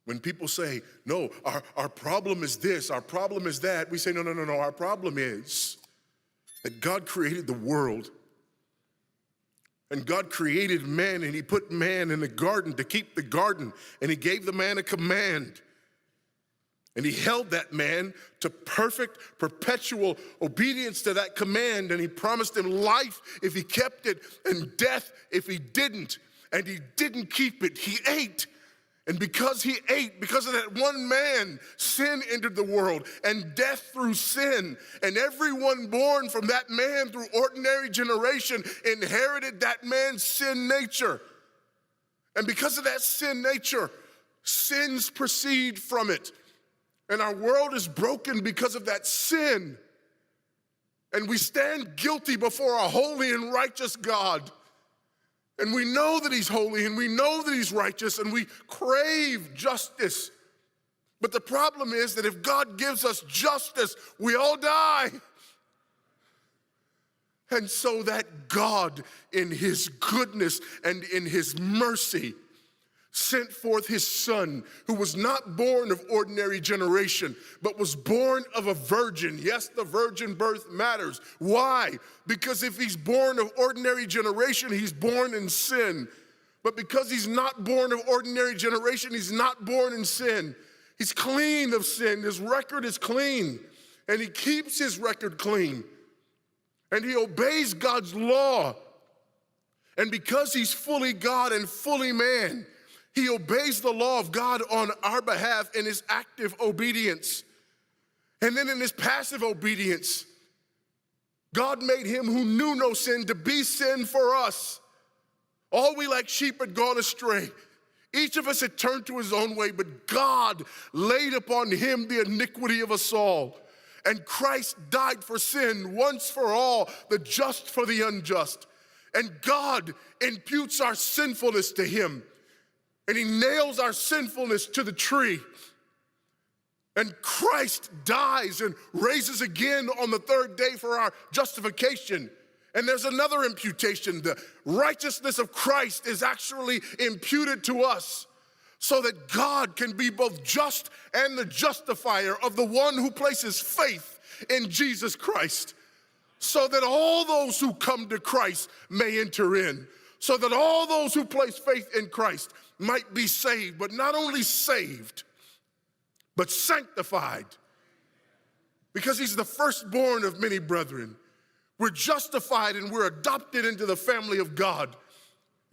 When people say, no, our problem is this, our problem is that, we say, no, our problem is that God created the world. And God created man, and he put man in the garden to keep the garden, and he gave the man a command. And he held that man to perfect, perpetual obedience to that command, and he promised him life if he kept it, and death if he didn't. And he didn't keep it, he ate. And because he ate, because of that one man, sin entered the world and death through sin. And everyone born from that man through ordinary generation inherited that man's sin nature. And because of that sin nature, sins proceed from it. And our world is broken because of that sin. And we stand guilty before a holy and righteous God. And we know that he's holy, and we know that he's righteous, and we crave justice. But the problem is that if God gives us justice, we all die. And so that God, in his goodness and in his mercy, sent forth his son, who was not born of ordinary generation, but was born of a virgin. Yes, the virgin birth matters. Why? Because if he's born of ordinary generation, he's born in sin. But because he's not born of ordinary generation, he's not born in sin. He's clean of sin. His record is clean. And he keeps his record clean. And he obeys God's law. And because he's fully God and fully man, he obeys the law of God on our behalf in his active obedience. And then in his passive obedience, God made him who knew no sin to be sin for us. All we like sheep had gone astray. Each of us had turned to his own way, but God laid upon him the iniquity of us all. And Christ died for sin once for all, the just for the unjust. And God imputes our sinfulness to him. And he nails our sinfulness to the tree. And Christ dies and raises again on the third day for our justification. And there's another imputation. The righteousness of Christ is actually imputed to us so that God can be both just and the justifier of the one who places faith in Jesus Christ. So that all those who come to Christ may enter in. So that all those who place faith in Christ might be saved, but not only saved, but sanctified. Because he's the firstborn of many brethren. We're justified and we're adopted into the family of God.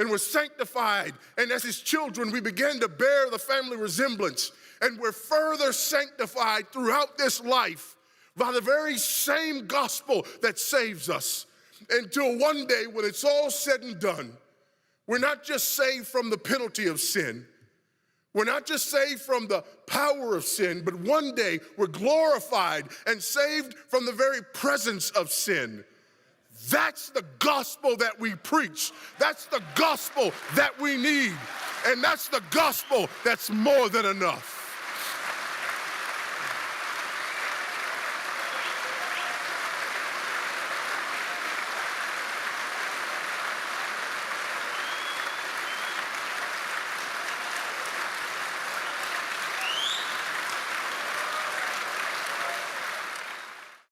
And we're sanctified, and as his children, we begin to bear the family resemblance. And we're further sanctified throughout this life by the very same gospel that saves us. Until one day when it's all said and done, we're not just saved from the penalty of sin. We're not just saved from the power of sin, but one day we're glorified and saved from the very presence of sin. That's the gospel that we preach. That's the gospel that we need. And that's the gospel that's more than enough.